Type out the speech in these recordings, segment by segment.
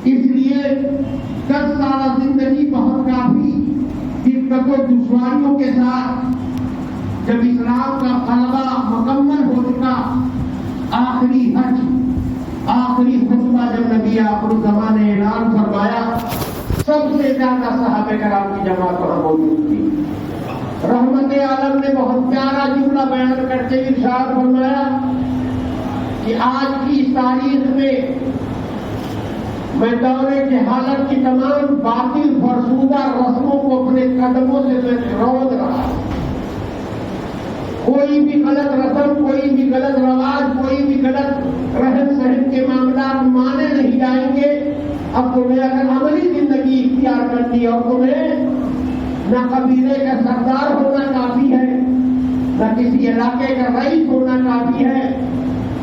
اس لیے 10 سالہ زندگی بہت کافی دقت و دشواریوں کے ساتھ جب اسلام کا غلبہ مکمل ہو چکا، آخری حج، آخری خطبہ جب نبی آخر الزمان نے اعلان فرمایا، سب سے زیادہ صحابہ کرام کی جماعت وہاں موجود تھی۔ رحمت عالم نے بہت پیارا جملہ بیان کرتے ہوئے ارشاد فرمایا کہ آج کی اس تاریخ میں میں دور جہالت کی تمام باطل فرسودہ رسموں کو اپنے قدموں سے میں روک رہا ہوں۔ کوئی بھی غلط رسم، کوئی بھی غلط رواج، کوئی بھی غلط رہن سہن کے معاملات مانے نہیں جائیں گے۔ اب تمہیں اگر عملی زندگی اختیار کرنی اور تمہیں نہ قبیلے کا سردار ہونا کافی ہے، نہ کسی علاقے کا رئیس ہونا کافی ہے،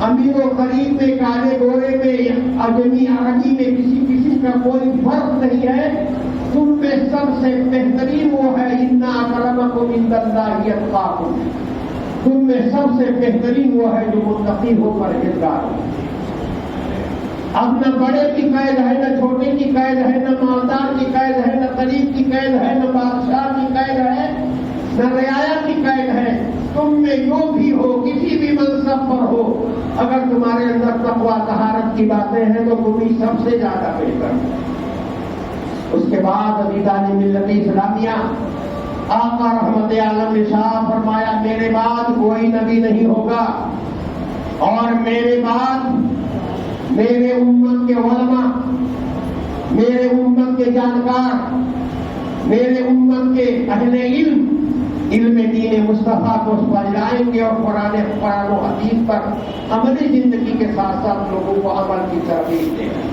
امیر و غریب میں، کالے گورے میں، اجمی عربی میں کسی قسم کا کوئی فرق نہیں ہے۔ تم میں سب سے بہترین وہ ہے اِنَّ أَكْرَمَكُمْ عِندَ اللَّهِ أَتْقَاكُمْ، تم میں سب سے بہترین وہ ہے جو متقی ہو، پرہیزگار ہو۔ اب نہ بڑے کی قید ہے، نہ چھوٹے کی قید ہے، نہ مالدار کی قید ہے، نہ غریب کی قید ہے، نہ بادشاہ کی قید ہے، نہ رعایا کی قید ہے۔ تم میں جو بھی ہو، کسی بھی منصب پر ہو، اگر تمہارے اندر تقویٰ طہارت کی باتیں ہیں تو تم ہی سب سے زیادہ بہتر ہو۔ اس کے بعد عقیدہ ملت اسلامیہ آقا رحمت عالم نے صاف فرمایا، میرے بعد کوئی نبی نہیں ہوگا، اور میرے بعد میرے امت کے علماء، میرے امت کے جانکار، میرے امت کے اہل علم دین مصطفیٰ کو پھیلائیں گے اور قرآن و حدیث پر عملی زندگی کے ساتھ ساتھ لوگوں کو عمل کی ترغیب دیں گے۔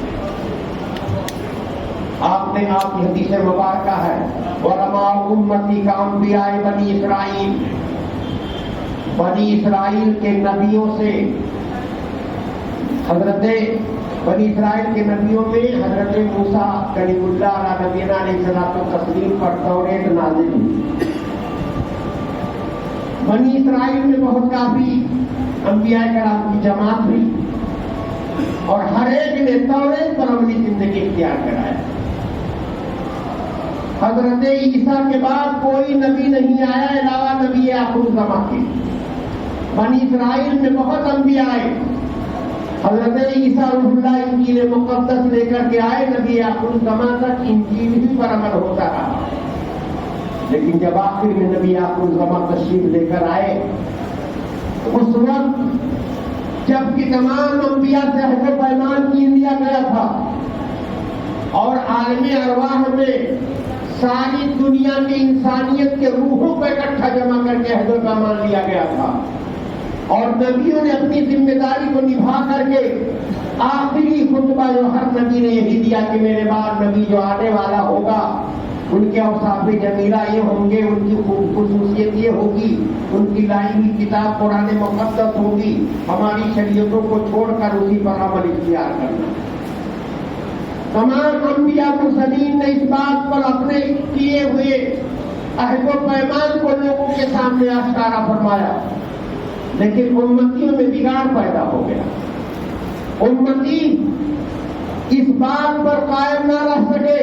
آپ کی حدیث مبارکہ ہے، علماء امتی کا انبیاء بنی اسرائیل، بنی اسرائیل کے نبیوں سے، حضرت بنی اسرائیل کے نبیوں میں حضرت موسیٰ کلیم اللہ علیہ نبینا علیہ الصلوۃ والتسلیم پر توریت نازل ہوئی۔ بنی اسرائیل میں بہت کافی انبیاء کرام کی جماعت ہوئی، اور ہر ایک نے توریت پر عملی زندگی اختیار کرایا۔ حضرت عیسیٰ کے بعد کوئی نبی نہیں آیا علاوہ نبی آخر الزمان کے۔ بنی اسرائیل میں بہت انبیاء آئے، حضرت عیسیٰ روح اللہ انجیل مقدس لے کر کے آئے، نبی آخر الزمان تک انجیل ہی پر عمل ہوتا رہا۔ لیکن جب آخر میں نبی آخر الزمان تشریف لے کر آئے، اس وقت جب کہ تمام انبیاء سے عہد و پیمان کین لیا گیا تھا، اور عالم ارواح میں ساری دنیا کی انسانیت کے روحوں کو اکٹھا جمع کر کے عہد و پیمان لیا گیا تھا، اور نبیوں نے اپنی ذمہ داری کو نبھا کر کے آخری خطبہ جو ہر نبی نے یہی دیا کہ میرے بعد نبی جو آنے والا ہوگا ان کے اوصاف جمیلہ یہ ہوں گے، ان کی خصوصیت یہ ہوگی، ان کی لائی ہوئی کتاب قرآن مقدس ہوگی، ہماری شریعتوں کو چھوڑ کر اسی پر عمل اختیار کرنا۔ تمام انبیاء مرسلین نے اس بات پر اپنے کیے ہوئے عہد و پیمان کو لوگوں کے سامنے آشکارا فرمایا، لیکن امتیوں میں بگاڑ پیدا ہو گیا۔ امتی اس بات پر قائم نہ رہ سکے،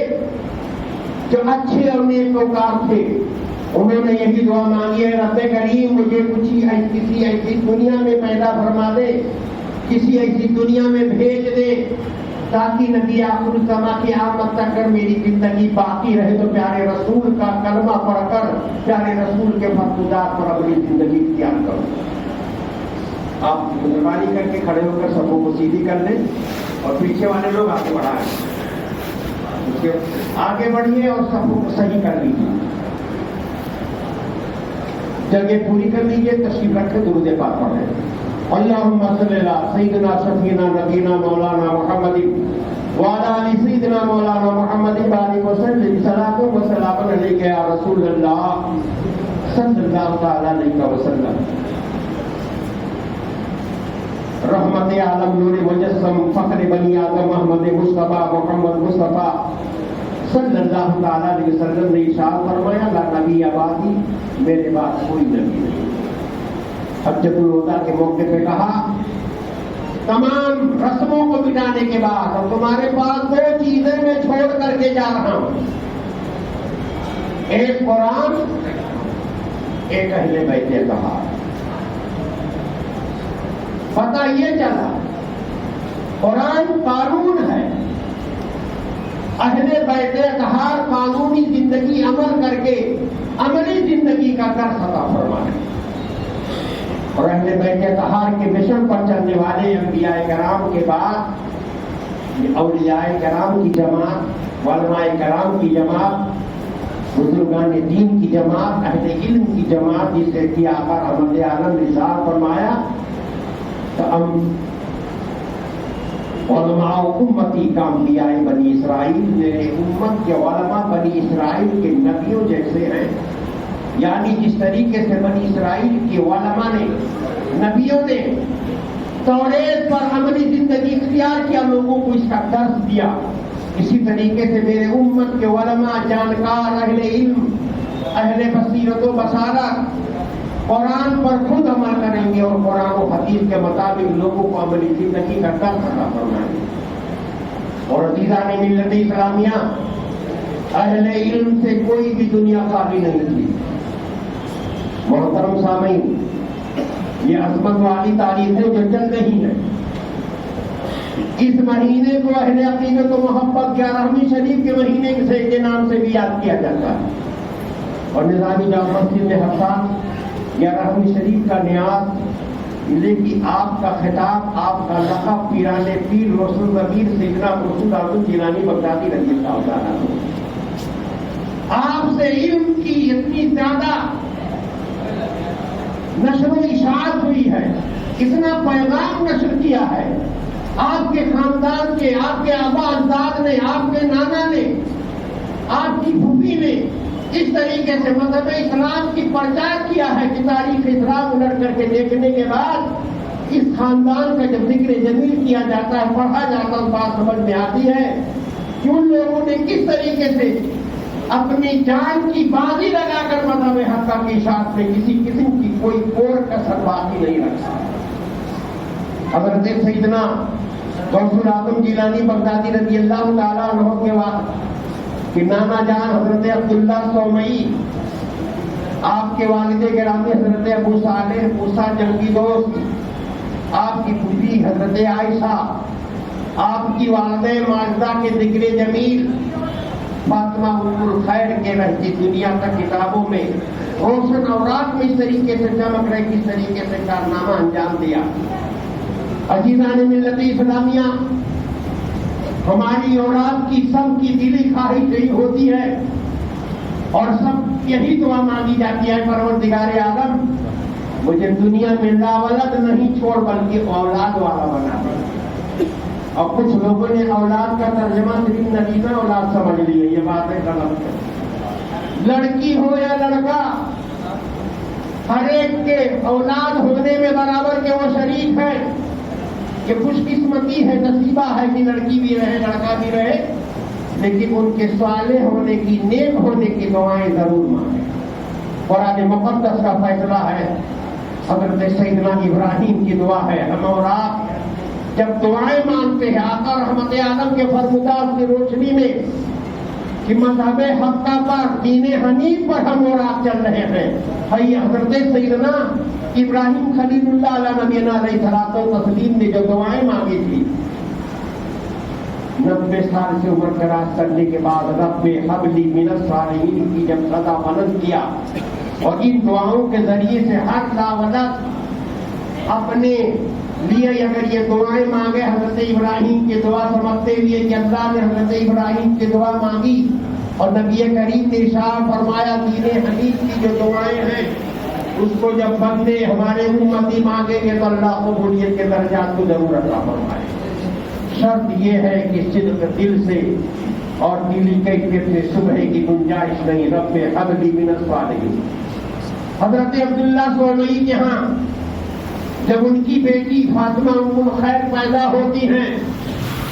جو اچھے اور نیکوکار تھے انہوں نے یہی دعا مانگی ہے، رب کریم مجھے کسی ایسی دنیا میں پیدا فرما دے، کسی ایسی دنیا میں بھیج دے تاکہ نبی آخر الزمان کی آمد تک اگر میری زندگی باقی رہے تو پیارے رسول کا کلمہ پڑھ کر پیارے رسول کے فرمودات پر اپنی زندگی اختیار کروں۔ آپ مہربانی کر کے کھڑے ہو کر سبوں کو سیدھی کر لیں، اور پیچھے والے لوگ آگے بڑھائیں، آگے بڑھیے اور سبوں کو صحیح کر لیجیے، جگہ پوری کر لیجیے، تشریف رکھ کے درود پاک پڑھیں۔ اللہم صلی علی سیدنا شفیعنا نبینا مولانا محمد وعلی آل سیدنا مولانا محمد بارک وسلم صلاۃ و سلام علیک یا رسول اللہ صلی اللہ تعالی علیہ وسلم۔ رحمت عالم نور مجسم فخر بنی آدم محمد مصطفیٰ محمد مصطفیٰ صلی اللہ تعالی علیہ وسلم نے ارشاد فرمایا، لا نبی بعدی، میرے بعد کوئی نبی نہیں۔ حجۃ الوداع کے موقع پہ کہا، تمام رسموں کو مٹانے کے بعد اب تمہارے پاس دو چیزیں میں چھوڑ کر کے جا رہا ہوں، ایک قرآن، ایک اہل بیت طہار۔ پتہ یہ چلا قرآن قانون ہے، اہل بیت طہار قانونی زندگی عمل کر کے عملی زندگی کا درس عطا فرمائے، اور اہل بیت طہار کے مشن پر چلنے والے انبیاء کرام کے بعد اولیاء کرام کی جماعت، علماء کرام کی جماعت، بزرگان دین کی جماعت، اہل علم کی جماعت، جسے کہ آقا رحمت عالم نے ارشاد فرمایا تو علماء امتی کا انبیاء بنی اسرائیل، میرے امت کے علماء بنی اسرائیل کے نبیوں جیسے ہیں، یعنی جس طریقے سے بنی اسرائیل کے علماء نے، نبیوں نے توریت پر عملی زندگی اختیار کیا، لوگوں کو اس کا درس دیا، اسی طریقے سے میرے امت کے علماء، جانکار، اہل علم، اہل بصیرت و بصارت قرآن پر خود عمل کریں گے اور قرآن و حدیث کے مطابق لوگوں کو عملی زندگی کا درس عطا فرمائیں گے۔ اور عزیزان ملت اسلامیہ، اہل علم سے کوئی بھی دنیا قابل نہیں تھی۔ محترم سامعین، یہ عظمت والی تاریخ ہے جو چل رہی ہے۔ اس مہینے کو اہل عقیدت و محبت 11ویں شریف کے مہینے کے نام سے بھی یاد کیا جاتا ہے، اور نظامی جامع مسجد میں ہر سال 11ویں شریف کا نیاز، لیکن آپ کا خطاب، آپ کا لقب پیران پیر روشن ضمیر سیدنا مرشد اعظم جیلانی بغدادی رضی اللہ تعالیٰ عنہ۔ آپ سے علم کی اتنی زیادہ نشر و اشاعت ہوئی ہے، اتنا پیغام نشر کیا ہے، آپ کے خاندان کے، آپ کے آبا اجداد نے، آپ کے نانا نے، آپ کی پھوپھی نے اس طریقے سے مذہب اسلام کی پرچار کیا ہے کہ تاریخ اسلام الٹ کر کے دیکھنے کے بعد اس خاندان کا جب ذکر جمیل کیا جاتا ہے، پڑھا جاتا ہے، بات سمجھ میں آتی ہے کہ ان لوگوں نے کس طریقے سے اپنی جان کی بازی لگا کر مذہب حق کی اشاعت میں کسی قسم کی کوئی اور کسر باقی نہیں رکھا۔ حضرت سیدنا غوث الاعظم جیلانی بغدادی رضی اللہ تعالیٰ عنہ کے بعد کہ نانا جان حضرت عبداللہ سومئی، آپ کے والد گرامی حضرت ابو صالح موسیٰ جنگی دوست، آپ کی پھوپھی حضرت عائشہ، آپ کی والدہ ماجدہ کے ذکر جمیل فاطمہ ام الخیر کے رہتی دنیا تک کتابوں میں روشن اوراق میں اس طریقے سے چمک رہے، کس طریقے سے کارنامہ انجام دیا۔ عزیزان ملت اسلامیہ، ہماری اولاد کی سب کی دلی خواہش یہی ہوتی ہے اور سب یہی دعا مانگی جاتی ہے، پروردگار عالم مجھے دنیا میں لا ولد نہیں چھوڑ بلکہ اولاد والا بنا دے۔ اور کچھ لوگوں نے اولاد کا ترجمہ صرف نگینہ اولاد سمجھ لی ہے، یہ بات ہے غلط ہے۔ لڑکی ہو یا لڑکا، ہر ایک کے اولاد ہونے میں برابر کے وہ شریک ہیں۔ یہ خوش قسمتی ہے، نصیبہ ہے کہ لڑکی بھی رہے لڑکا بھی رہے، لیکن ان کے صالح ہونے کی، نیک ہونے کی دعائیں ضرور مانگیں۔ قرآن مقدس کا فیصلہ ہے، حضرت سیدنا ابراہیم کی دعا ہے۔ ہم اور آپ جب دعائیں مانگتے ہیں آقا رحمت عالم کے فرمودات کی روشنی میں کہ مذہب حق پر، دین حنیف پر ہم اور آپ چل رہے ہیں، حضرت سیدنا ابراہیم خلیل اللہ علیہ نبینا علیہ الصلوۃ والتسلیم نے جو دعائیں مانگی تھی، 90 سال سے عمر دراز کرنے کے بعد رب حب لی من الصالحین کی جب صدا بلند کیا، اور ان دعاؤں کے ذریعے سے ہر لاولد اپنے لیے اگر یہ دعائیں مانگے، حضرت ابراہیم کی دعا سمجھتے ہوئے کہ اللہ نے حضرت ابراہیم کی دعا مانگی اور نبی کریم نے ارشاد فرمایا دین حنیف کی جو دعائیں ہیں اس کو جب بندے ہمارے امتی مانگیں گے تو اللہ قبولیت کے درجات کو ضرور عطا فرمائے۔ شرط یہ ہے کہ صدق دل سے اور دلی کیفیت میں صبح کی گنجائش نہیں۔ رب حب لی من الصالحین۔ حضرت عبداللہ سومئی کے ہاں جب ان کی بیٹی فاطمہ ام الخیر پیدا ہوتی ہیں،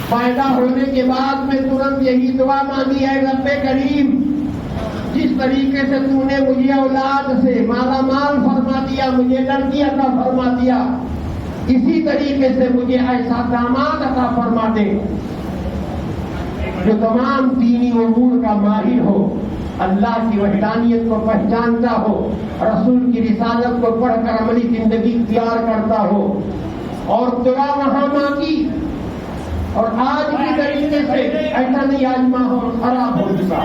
پیدا ہونے کے بعد میں ترنت یہی دعا مانگی ہے، رب کریم جس طریقے سے تو نے مجھے اولاد سے مالا مال فرما دیا، مجھے لڑکی عطا فرما دیا، اسی طریقے سے مجھے ایسا داماد عطا فرما دے جو تمام دینی امور کا ماہر ہو، اللہ کی وحدانیت کو پہچانتا ہو، رسول کی رسالت کو پڑھ کر عملی زندگی اختیار کرتا ہو، اور دعا وہاں مانگی. اور آج کی طریقے سے ایسا نہیں، آج ماحول خراب ہو چکا.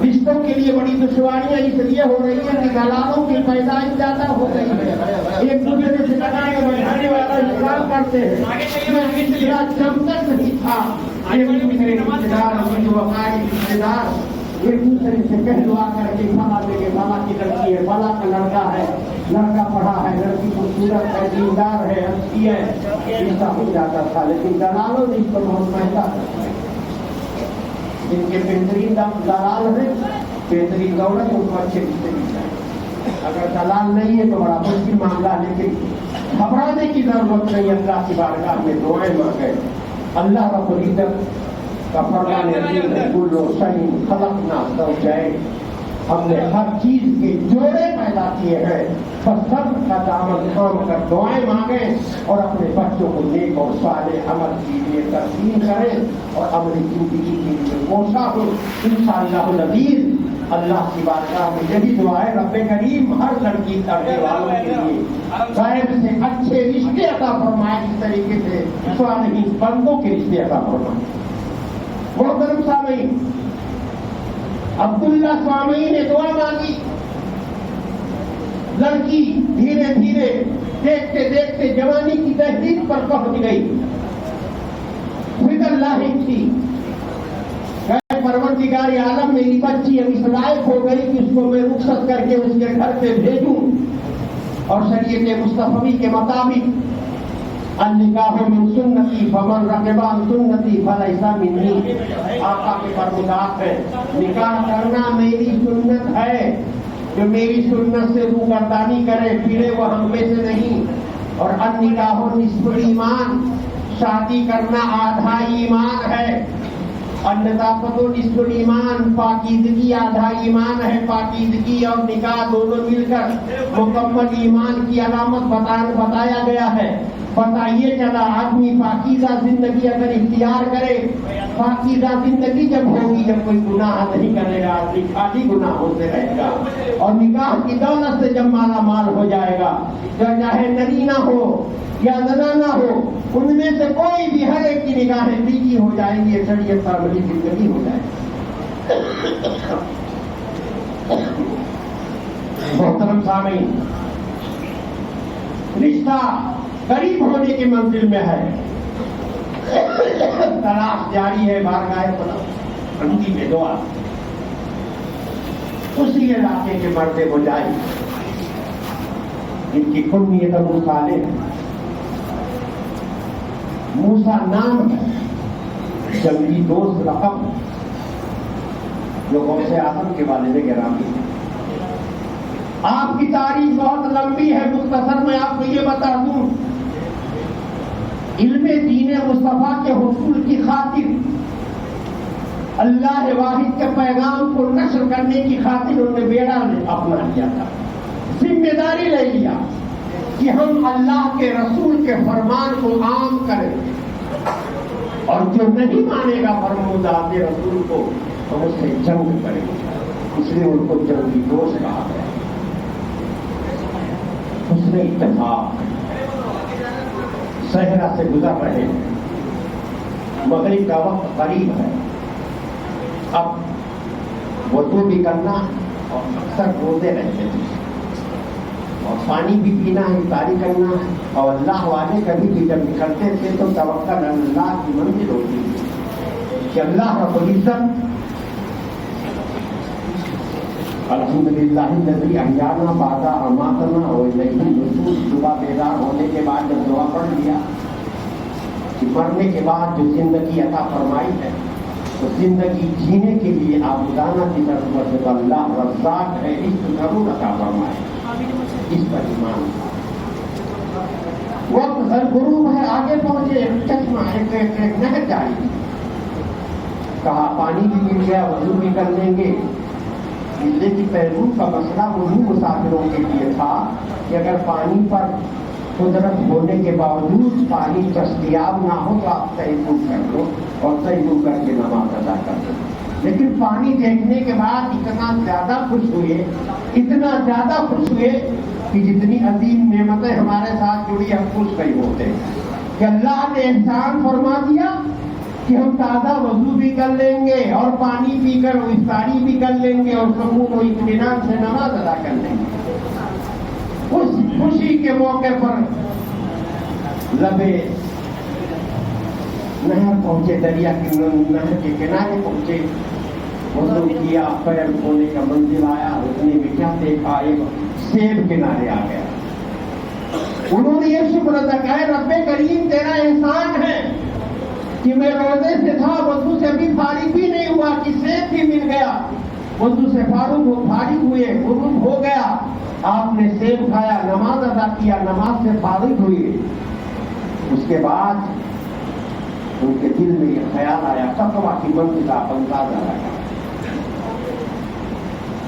رشتوں کے لیے بڑی دشواریاں اس لیے ہو رہی ہیں کہ دلالوں کی پیدائش زیادہ ہو گئی ہے. ایک دوسرے سے لگا کے بڑھانے والا انتظام کرتے ہیں. جب تک نہیں تھا ایک دوسرے رشتے دار، وفائی رشتے دار ایک دوسرے سے کہہ دعا کر کے فلاں کے فلاں کی لڑکی ہے، فلاں کا لڑکا ہے، لڑکا پڑھا ہے، لڑکی خوبصورت ہے، دیندار ہے، اچھی ہے، ایسا ہو جاتا تھا. لیکن دلالوں نے اس کو بہت مہنگا کر دیا. جن کے بہترین دلال ہیں، بہترین دولت، ان کو اچھے رشتے مل جائیں. اگر دلال نہیں ہے تو بڑا مشکل معاملہ. لیکن گھبرانے کی ضرورت نہیں. اللہ کی بارگاہ میں دعائیں مانگیں. اللہ رب العزت کا فرمان ہے کل شیء خلقنا زوجین، ہم نے ہر چیز کے جوڑے پیدا کیے ہیں. بس سب کا دامن تھام کر دعائیں مانگیں اور اپنے بچوں کو نیک اور صالح عمل کے لیے ترغیب کریں اور عملی زندگی کے لیے کوشاں ہو. انشاءاللہ العزیز اللہ کی بارگاہ میں یہی دعا ہے، رب کریم ہر لڑکی کرنے والوں کے لیے غیب سے اچھے رشتے عطا فرمائے. اس طریقے سے صالحین بندوں کے رشتے عطا فرمائے. محترم سامعین، عبداللہ سوامی نے دعا مانگی. لڑکی دھیرے دھیرے دیکھتے دیکھتے جوانی کی تحریک پر پہنچ گئی. فکر لاحق تھی، پروردگار عالم میری بچی اب اس لائق ہو گئی کہ اس کو میں رخصت کر کے اس کے گھر پہ بھیجوں اور شریعت مصطفی کے مطابق النکاح من سنتی فمن رغب عن سنتی فلیس منی. آقا کے فرمودات ہے نکاح کرنا میری سنت ہے، جو میری سنت سے روگردانی کرے پھرے وہ ہم میں سے نہیں. اور النکاح نصف ایمان، شادی کرنا آدھا ایمان ہے. النظافت و نصف ایمان، پاکیزگی آدھا ایمان ہے. پاکیزگی اور نکاح دونوں مل کر مکمل ایمان کی علامت بتایا گیا ہے. بتائیے چلا آدمی پاکیزہ زندگی اگر اختیار کرے، پاکیزہ زندگی جب ہوگی جب کوئی گناہ نہیں کرے گا، آدمی خالی گناہ ہوتے رہے گا. اور نکاح کی دولت سے جب مالا مال ہو جائے گا، جب چاہے نرینہ ہو یا زنانہ ہو، ان میں سے کوئی بھی ہر ایک کی نگاہیں نیکی ہو جائیں گی، شریعت پر بڑی زندگی ہو جائے گی. محترم سامعین، رشتہ قریب ہونے کی منزل میں ہے. تلاش جاری ہے. بارگاہ بندی میں دعا اسی علاقے کے مرد مجاہد جن کی کنیت ابو صالح موسیٰ نام ہے، جنگی دوست رقم جو غوث اعظم کے والد گرامی ہیں. آپ کی تاریخ بہت لمبی ہے، مختصر میں آپ کو یہ بتا دوں. علم دین مصطفیٰ کے حصول کی خاطر، اللہ واحد کے پیغام کو نشر کرنے کی خاطر انہوں نے بیڑا اپنا لیا تھا. ذمہ داری لے لیا کہ ہم اللہ کے رسول کے فرمان کو عام کریں اور جو نہیں مانے گا فرمودات رسول کو ہم اس سے جنگ کریں گے. اس لیے ان کو جنگی دوست کہا گیا. اس نے اتفاق صحرا سے گزر رہے ہیں، مغرب کا وقت قریب ہے. اب وضو بھی کرنا اور اکثر روزے رہتے ہیں اور پانی بھی پینا ہے، افطاری کرنا ہے. اور اللہ والے کبھی بھی جب نکلتے تھے تو توکل اللہ کی منزل ہوتی ہے کہ اللہ رب العزت الحمدللہ الذی احیانا بعد اماتنا والیہ النشور. صبح بیدار ہونے کے بعد جب دعا پڑھ لیا کہ مرنے کے بعد جو زندگی عطا فرمائی ہے تو زندگی جینے کے لیے عابدانہ کی ضرورت ہے. اللہ رزاق ہے، اس کو ضرور عطا فرمائے. اس پر ایمان وقت غروب ہے، آگے پہنچے. چشمہ ایک نہر جاری، کہا پانی بھی مل گیا، وضو بھی کر لیں گے. لیکن پہلو کا مسئلہ وہی مسافروں کے لیے تھا کہ اگر پانی پر قدرت ہونے کے باوجود پانی دستیاب نہ ہو تو آپ تیمم کر لو. اور سجدہ کر کے نماز ادا کرتے. لیکن پانی دیکھنے کے بعد اتنا زیادہ خوش ہوئے کہ جتنی عظیم نعمتیں ہمارے ساتھ جڑی ہم خوش نہیں ہوتے کہ اللہ نے احسان فرما دیا کہ ہم تازہ وضو بھی کر لیں گے اور پانی پی کر افطاری بھی کر لیں گے اور سکون و اطمینان سے نماز ادا کر لیں گے. اس خوشی کے موقع پر لبے نہر پہنچے, دریا کے نہر کے کنارے پہنچے, وضو کیا, پیر دھونے کا منزل آیا, اتنے میں کیا دیکھا, ایک سیب کنارے آ گیا. انہوں نے یہ شکر ادا کیا, رب کریم تیرا احسان ہے کہ میں روزے سے تھا, وضو سے بھی فارغ بھی نہیں ہوا کہ سیب بھی مل گیا. وضو سے فارغ ہوئے, وضو ہو گیا, آپ نے سیب کھایا, نماز ادا کیا, نماز سے فارغ ہوئے. اس کے بعد ان کے دل میں یہ خیال آیا, تقویٰ کی منزل آپ اندازہ لگا.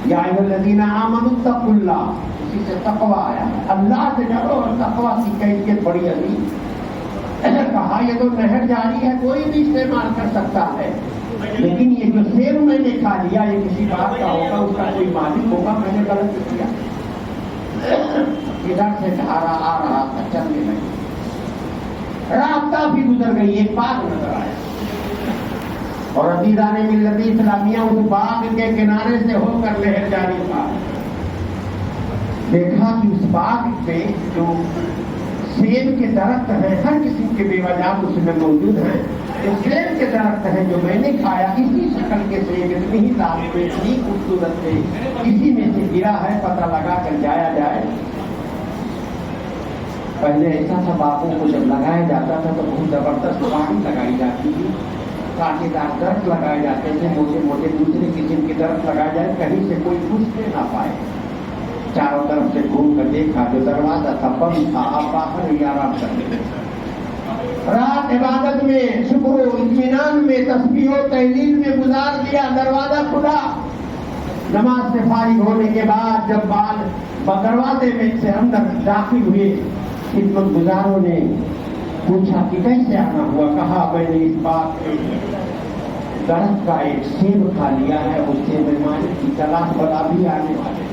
یا ایھا الذین آمنوا اتقوا اللہ, اسی سے تقویٰ آیا, اللہ سے ڈرو. اور تقویٰ کی کیفیت بڑی عظیم. کہا یہ تو نہر جاری ہے, کوئی بھی استعمال کر سکتا ہے, لیکن یہ جو سیب میں نے کھا لیا یہ کسی بات کا ہوگا, اس کا کوئی مالک ہوگا, میں نے غلط کیا. ادھر سے دھارا آ رہا تھا, چلنے لگی, راستہ بھی گزر گئی, ایک باغ نظر آیا. اور عزیزان ملت اسلامیہ اس باغ کے کنارے سے ہو کر لہر جاری تھا. دیکھا کہ اس باغ پہ جو سیب کے درخت ہیں, ہر قسم کے بیوجات اس میں موجود ہیں. جو سیب کے درخت ہیں جو میں نے کھایا, اسی شکل کے سیب, اتنی ہی ذات پہ, اتنی خوبصورت سے, اسی میں سے گرا ہے, پتہ لگا کر جایا جائے. پہلے ایسا تھا, باغوں کو جب لگایا جاتا تھا تو بہت زبردست پانی لگائی جاتی تھی, کانٹے دار درخت لگائے جاتے تھے, موٹے موٹے دوسرے قسم کے درخت لگائے جائے, کہیں سے کوئی گھس کے نہ پائے. چاروں طرف سے گھوم کر دیکھا, جو دروازہ تھا بند تھا, آپ باہر ہی آرام کرتے. رات عبادت میں, شکر و اطمینان میں, تسبیح و تہلیل میں گزار دیا. دروازہ کھلا, نماز سے فارغ ہونے کے بعد جب دروازے میں سے اندر داخل ہوئے, خدمت گزاروں نے پوچھا کہ کیسے آنا ہوا. کہا میں نے اس بات درخت کا ایک سیب کھا لیا ہے, اس سے مہمان کی تلاش بلا بھی آنے والے.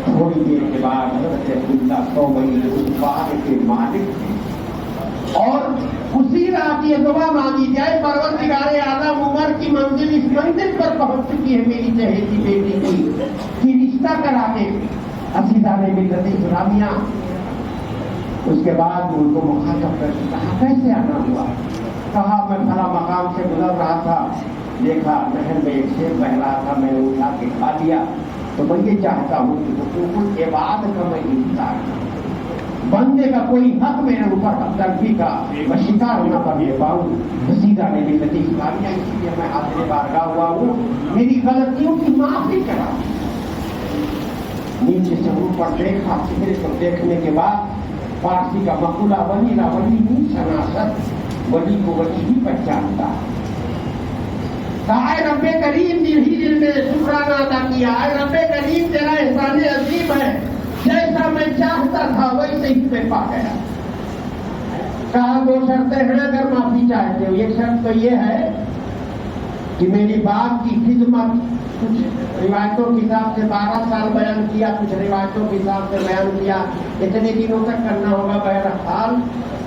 تھوڑی دیر کے بعد حضرت عبداللہ صومعی اس باغ کے مالک تھے, اور اسی رات یہ دعا مانگی جائے, پروردگار اعظم عمر کی منزل اس منزل پر پہنچ چکی ہے میری چہیتی بیٹی کی رشتہ کرا کے. عزیزان ملت اسلامیہ, اس کے بعد ان کو مخاطب کر کے کہا کیسے آنا ہوا. کہا میں فلاں مقام سے گزر رہا تھا, دیکھا نہر میں ایک سیب بہ رہا تھا, میں نے اٹھا کے کھا لیا. تو میں یہ چاہتا ہوں کہ حقوق العباد کا میں انتظار کروں, بندے کا کوئی حق میرے اوپر تلفی کا میں شکار نہ کرنے پاؤں. سیدھا میری لطیف اسلامیہ, اسی لیے میں حاضر بارگاہ ہوا ہوں, میری غلطیوں کی معافی کرا. نیچے سے اوپر دیکھا, چہرے کو دیکھنے کے بعد فارسی کا مقولہ ولی لا ولی نہیں شناست, ولی کو ولی ہی پہچانتا. کہا رب کریم ہی دل میں شکرانہ ادا کیا, رب کریم تیرا احسان عظیم ہے, جیسا میں چاہتا تھا ویسے ہی میں پا گیا. کہا دو شرطیں ہیں اگر معافی چاہتے ہو. ایک شرط تو یہ ہے کہ میری بات کی خدمت, کچھ روایتوں کے حساب سے 12 سال بیان کیا, کچھ روایتوں کے حساب سے بیان کیا, اتنے دنوں تک کرنا ہوگا. بہرحال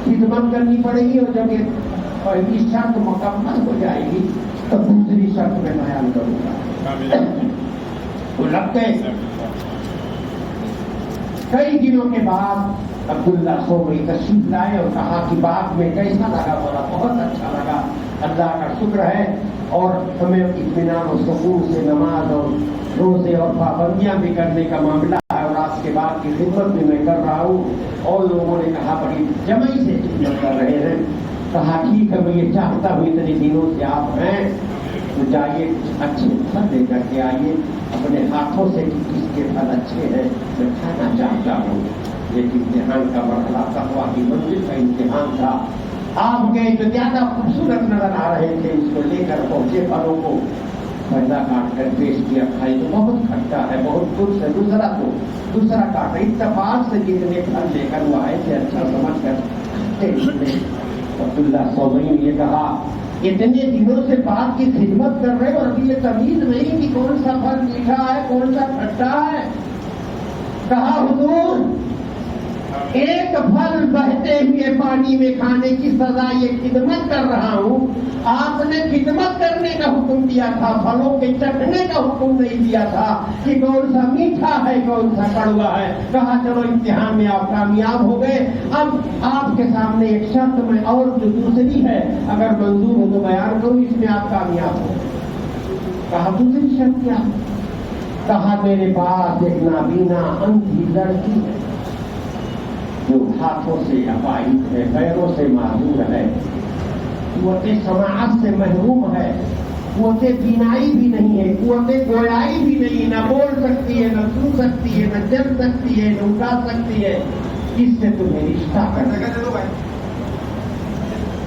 خدمت کرنی پڑے گی, اور جب یہ پہلی شرط مکمل ہو جائے گی تو دوسری شرط میں بیان کروں گا. تو لگتے کئی دنوں کے بعد عبداللہ صومعی تشریف لائے اور کہا کہ باغ میں کیسا لگا. بولا بہت اچھا لگا, اللہ کا شکر ہے, اور ہمیں اطمینان و سکون سے نماز اور روزے اور پابندیاں بھی کرنے کا معاملہ ہے, اور آج کے بعد کی خدمت بھی میں کر رہا ہوں. اور لوگوں نے کہا بڑی جمعی سے خدمت کر رہے ہیں. کہا ٹھیک ہے, میں یہ چاہتا ہوں اتنے دنوں سے آپ ہیں تو جائیے کچھ اچھے پھل لے کر کے آئیے اپنے ہاتھوں سے, کہ کس کے پھل اچھے ہیں میں کھانا چاہتا ہوں. لیکن امتحان کا مرحلہ تقویٰ کی منزل کا امتحان تھا. آپ کے جو زیادہ خوبصورت نظر آ رہے تھے اس کو لے کر پہنچے, پھلوں کو پہلا کاٹ کر پیش کیا. کھائی تو بہت کھٹا ہے, بہت دور سے دوسرا کاٹا. اتفاق سے جتنے پھل لے کر وہ آئے تھے اچھا سمجھ کر کھٹے نکلے. عبداللہ صومعی نے یہ کہا اتنے دنوں سے بات کی خدمت کر رہے ہو اور ابھی یہ تمیز نہیں کہ کون سا پھل میٹھا ہے کون سا کھٹا ہے. کہا حضور ایک پھل بہتے ہوئے پانی میں کھانے کی سزا یہ خدمت کر رہا ہوں. آپ نے خدمت کرنے کا حکم دیا تھا, پھلوں کے چکھنے کا حکم نہیں دیا تھا کہ کون سا میٹھا ہے کون سا کڑوا ہے. کہا چلو امتحان میں آپ کامیاب ہو گئے. اب آپ کے سامنے ایک شرط میں اور جو دوسری ہے اگر منظور ہو تو بیان کروں, اس میں آپ کامیاب ہو. کہا دوسری شرط کیا؟ کہا میرے پاس ایک نابینا اندھی لڑکی ہے جو ہاتھوں سے اپاہج ہے, پیروں سے معذور ہے, قوت سماعت سے محروم ہے, قوت بینائی بھی نہیں ہے, قوت گویائی بھی نہیں, نہ بول سکتی ہے, نہ سن سکتی ہے, نہ جل سکتی ہے, نہ اٹھا سکتی ہے. اس سے تمہیں رشتہ کرنا.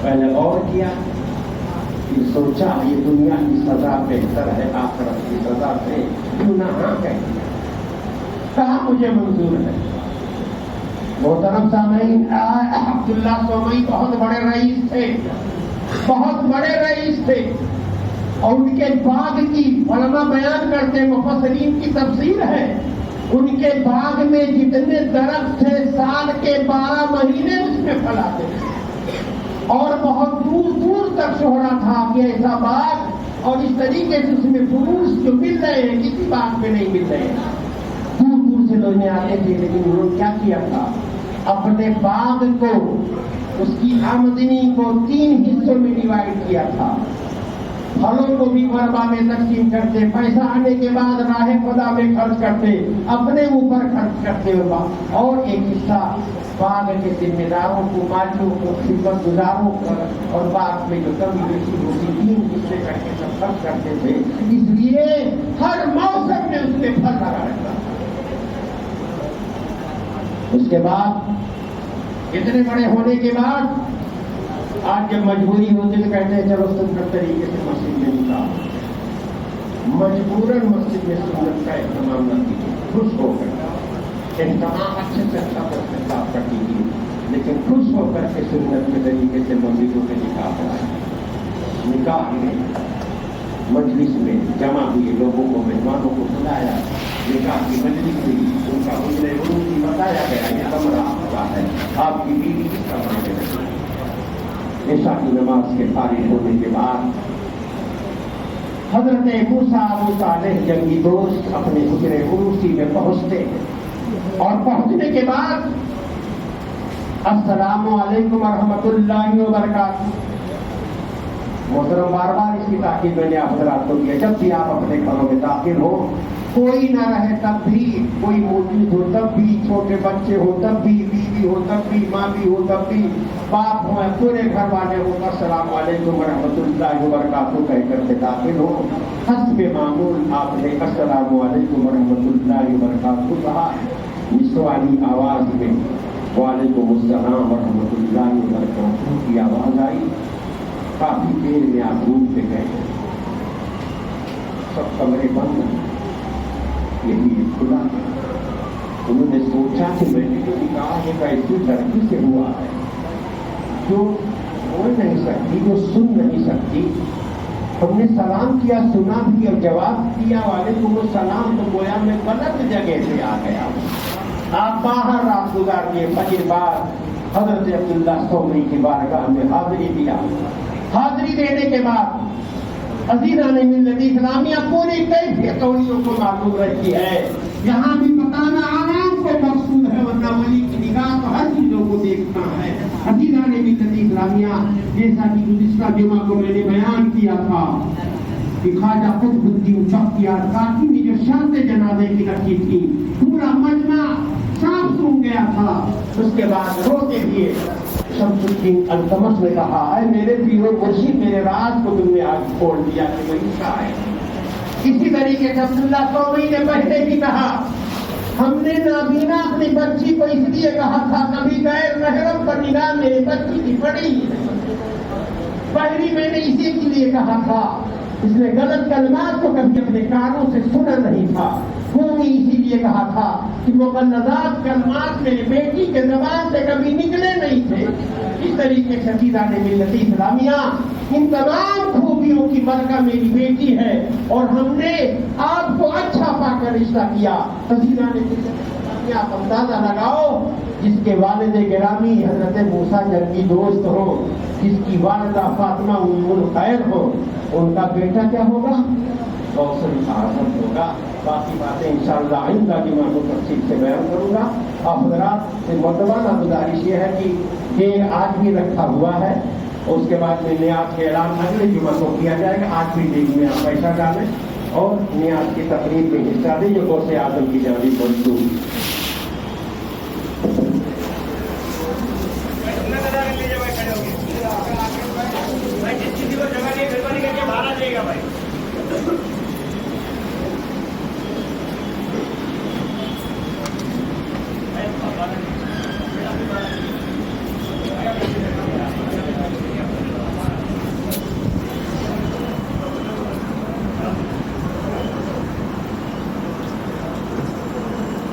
پہلے غور کیا, پھر سوچا یہ دنیا کی سزا بہتر ہے آخرت کی سزا سے, کیوں نہ ہاں کہہ دیا. کہا مجھے منظور ہے. محترم سامعین, عبداللہ سومئی بہت بڑے رئیس تھے, بہت بڑے رئیس تھے, اور ان کے باغ کی علماء بیان کرتے, مفسرین کی تفسیر ہے, ان کے باغ میں جتنے درخت تھے سال کے 12 مہینے اس میں پھل آتے تھے, اور بہت دور دور تک شہرا تھا کہ ایسا باغ, اور اس طریقے سے اس میں فروٹ جو مل رہے ہیں کسی باغ میں نہیں مل رہے ہیں. دور دور سے لوگ آتے تھے, لیکن انہوں نے کیا کیا تھا, اپنے باغ کو, اس کی آمدنی کو 3 حصوں میں ڈیوائڈ کیا تھا. پھلوں کو بھی مربع میں تقسیم کرتے, پیسہ آنے کے بعد راہ خدا میں خرچ کرتے, اپنے اوپر خرچ کرتے, اور ایک حصہ باغ کے ذمہ داروں کو, مالیوں کو, خدمت گزاروں کو, اور باغ میں جو کمی بیشی ہوتی 3 حصے کر کے سب خرچ کرتے تھے. اس لیے ہر موسم میں اس نے پھل لگا رکھا. اس کے بعد اتنے بڑے ہونے کے بعد آج جب مجبوری ہوتی تو کہتے ہیں چلو سنت طریقے سے مسجد میں نکال. مجبوراً مسجد میں سنت کا اہتمام نہ کیجیے, خوش ہو کر اہتمام اچھے سے اچھا کرتے صاف کر دیجیے, لیکن خوش ہو کر کے سنت کے طریقے سے مسجدوں کے نکاح کرائیں. نکاح میں مجلس میں جمع ہوئے لوگوں کو, مہمانوں کو بلایا, نکاح کی مجلس ہوئی, ان کا حجرے عروسی بتایا گیا, یہ کمرہ ہوا ہے, آپ کی بیوی کس کمرے میں رہتی. عشاء کی نماز کے فارغ ہونے کے بعد حضرت موسیٰ علیہ جنگی دوست اپنے حجرے عروسی میں پہنچتے ہیں, اور پہنچنے کے بعد السلام علیکم ورحمۃ اللہ وبرکاتہ. محترم بار بار اس کی تاکید میں نے آپ حضرات کو دیا, جب بھی آپ اپنے گھروں میں داخل ہو, کوئی نہ رہے تب بھی, کوئی موجود ہو تب بھی, چھوٹے بچے ہو تب بھی, بیوی ہو تب بھی, ماں بھی ہو تب بھی, باپ ہو, پورے گھر والے ہو, السلام علیکم ورحمۃ اللہ وبرکاتہ کہہ کر کے داخل ہو. حسب معمول آپ نے السلام علیکم ورحمۃ اللہ وبرکاتہ کہا, نسوانی آواز میں وعلیکم السلام ورحمۃ اللہ وبرکاتہ کی آواز آئی. کافی دیر میں آپ روم پہ گئے, سب کمرے بند ہیں, یہی کھلا. انہوں نے سوچا کہ میں نے جو نکاح ایک ایسی لڑکی سے ہوا ہے جو بول نہیں سکتی, جو سن نہیں سکتی. ہم نے سلام کیا, سنا بھی اور جواب دیا وعلیکم السلام, تو گویا میں غلط جگہ سے آ گیا. آپ باہر رات گزار دیے. فجر بعد حضرت عبداللہ سومئی کی بارگاہ میں حاضری دیا. حاضری دینے کے بعد عزیزان ملت اسلامیہ پوری کیفیت اولیوں کو معلوم رہتی ہے. یہاں بھی بتانا آرام کو مقصود ہے, ورنہ ولی کی نگاہ تو ہر چیزوں کو دیکھنا ہے. عزیزان ملت اسلامیہ, جیسا کہ گزشتہ جمعہ کو میں نے بیان کیا تھا کہ خواجہ قطب الدین بختیار کاکی نے جو شرط جنازے کی رکھی تھی, پورا مجمع صاف سن گیا تھا. اس کے بعد روتے ہوئے شمس الدین التمش نے کہا, اے میرے پیرو مرشد, میرے راز کو تم نے آج کھول دیا کہ وہی کا ہے. اسی طریقے سے عبداللہ سومئی نے پہلے بھی کہا, ہم نے نابینا اپنی بچی کو اس لیے کہا تھا, کبھی غیر محرم پر نگاہ میرے بچی کی پڑی, پہلی میں نے اسی کے لیے کہا تھا. اس نے غلط کلمات کو کبھی اپنے کانوں سے سنا نہیں تھا. قومی اسی لیے کہا تھا کہ مغلظات کلمات میری بیٹی کے زبان سے کبھی نکلے نہیں تھے. اس طریقے سے عزیزان ملت اسلامیہ ان تمام خوبیوں کی مرکہ میری بیٹی ہے اور ہم نے آپ کو اچھا پا کر رشتہ کیا. عزیزان نے آپ اندازہ لگاؤ جس کے والد گرامی حضرت موسیٰ جنگی دوست ہو, جس کی والدہ فاطمہ ام الخیر ہو, ان کا بیٹا کیا ہوگا؟ غوث اعظم ہوگا. باقی باتیں انشاءاللہ آئندہ کی میں کو تفصیل سے بیان کروں گا. آپ حضرات سے مؤدبانہ گزارش یہ ہے کہ یہ آج بھی رکھا ہوا ہے, اس کے بعد میں نیاز کے اعلان اگلے جمعہ کو کیا جائے گا. آج بھی دیکھ میں آپ پیسہ ڈالیں اور نیاز کی تقریب میں حصہ دیں. یہ غوث اعظم کی جانب منظور.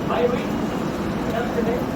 Bye, bye.